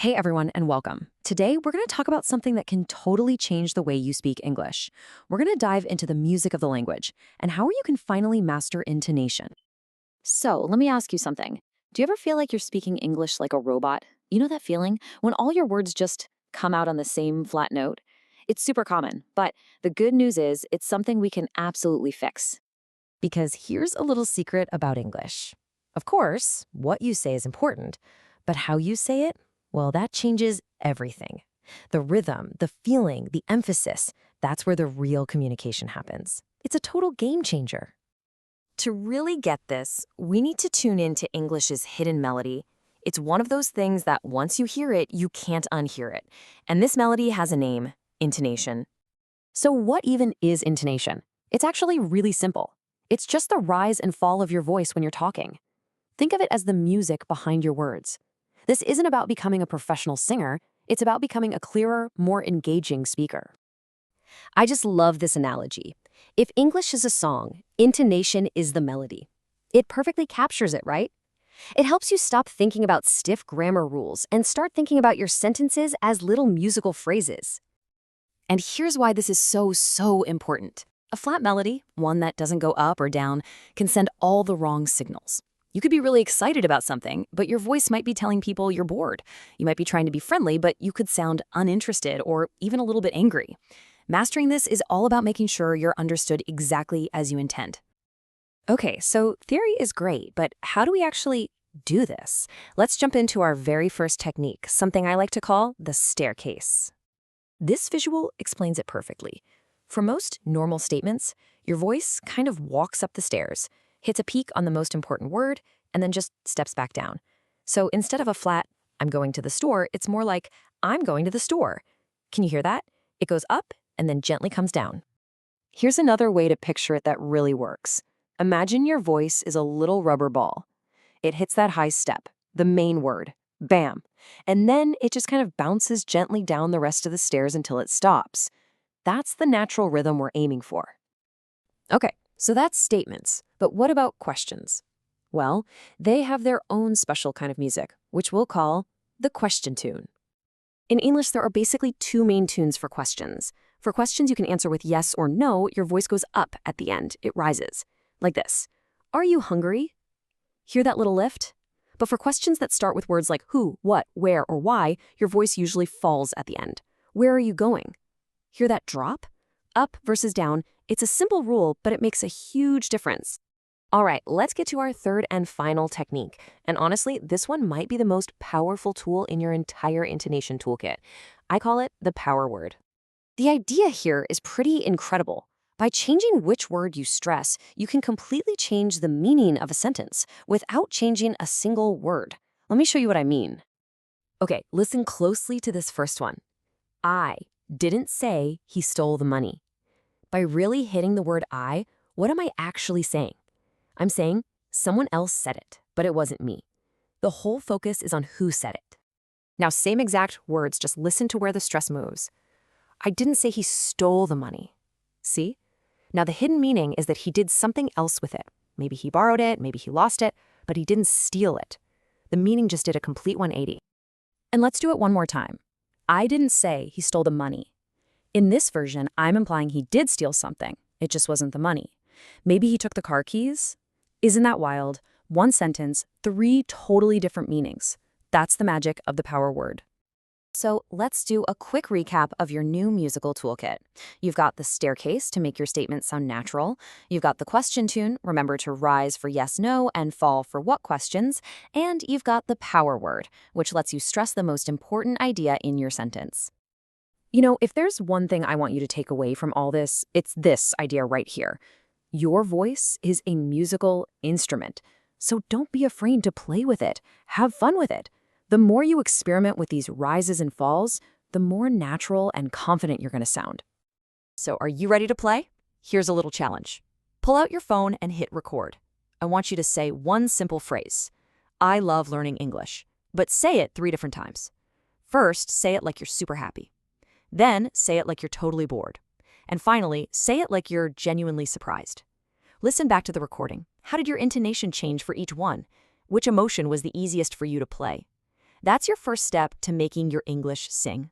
Hey everyone, and welcome. Today, we're going to talk about something that can totally change the way you speak English. We're going to dive into the music of the language and how you can finally master intonation. So, let me ask you something. Do you ever feel like you're speaking English like a robot? You know that feeling when all your words just come out on the same flat note? It's super common, but the good news is it's something we can absolutely fix. Because here's a little secret about English. Of course, what you say is important, but how you say it, well, that changes everything. The rhythm, the feeling, the emphasis, that's where the real communication happens. It's a total game changer. To really get this, we need to tune in to English's hidden melody. It's one of those things that once you hear it, you can't unhear it. And this melody has a name, intonation. So what even is intonation? It's actually really simple. It's just the rise and fall of your voice when you're talking. Think of it as the music behind your words. This isn't about becoming a professional singer, it's about becoming a clearer, more engaging speaker. I just love this analogy. If English is a song, intonation is the melody. It perfectly captures it, right? It helps you stop thinking about stiff grammar rules and start thinking about your sentences as little musical phrases. And here's why this is so important. A flat melody, one that doesn't go up or down, can send all the wrong signals. You could be really excited about something, but your voice might be telling people you're bored. You might be trying to be friendly, but you could sound uninterested or even a little bit angry. Mastering this is all about making sure you're understood exactly as you intend. Okay, so theory is great, but how do we actually do this? Let's jump into our very first technique, something I like to call the staircase. This visual explains it perfectly. For most normal statements, your voice kind of walks up the stairs, hits a peak on the most important word, and then just steps back down. So instead of a flat, I'm going to the store, it's more like, I'm going to the store. Can you hear that? It goes up and then gently comes down. Here's another way to picture it that really works. Imagine your voice is a little rubber ball. It hits that high step, the main word, bam. And then it just kind of bounces gently down the rest of the stairs until it stops. That's the natural rhythm we're aiming for. Okay. So that's statements, but what about questions? Well, they have their own special kind of music, which we'll call the question tune. In English, there are basically two main tunes for questions. For questions you can answer with yes or no, your voice goes up at the end. It rises, like this. Are you hungry? Hear that little lift? But for questions that start with words like who, what, where, or why, your voice usually falls at the end. Where are you going? Hear that drop? Up versus down. It's a simple rule, but it makes a huge difference. All right, let's get to our third and final technique. And honestly, this one might be the most powerful tool in your entire intonation toolkit. I call it the power word. The idea here is pretty incredible. By changing which word you stress, you can completely change the meaning of a sentence without changing a single word. Let me show you what I mean. Okay, listen closely to this first one. I didn't say he stole the money. By really hitting the word I, what am I actually saying? I'm saying someone else said it, but it wasn't me. The whole focus is on who said it. Now, same exact words, just listen to where the stress moves. I didn't say he stole the money. See? Now, the hidden meaning is that he did something else with it. Maybe he borrowed it, maybe he lost it, but he didn't steal it. The meaning just did a complete 180. And let's do it one more time. I didn't say he stole the money. In this version, I'm implying he did steal something. It just wasn't the money. Maybe he took the car keys? Isn't that wild? One sentence, three totally different meanings. That's the magic of the power word. So let's do a quick recap of your new musical toolkit. You've got the staircase to make your statement sound natural. You've got the question tune, remember to rise for yes, no, and fall for what questions. And you've got the power word, which lets you stress the most important idea in your sentence. You know, if there's one thing I want you to take away from all this, it's this idea right here. Your voice is a musical instrument, so don't be afraid to play with it. Have fun with it. The more you experiment with these rises and falls, the more natural and confident you're going to sound. So are you ready to play? Here's a little challenge. Pull out your phone and hit record. I want you to say one simple phrase. I love learning English, but say it 3 different times. First, say it like you're super happy. Then, say it like you're totally bored. And finally, say it like you're genuinely surprised. Listen back to the recording. How did your intonation change for each one? Which emotion was the easiest for you to play? That's your first step to making your English sing.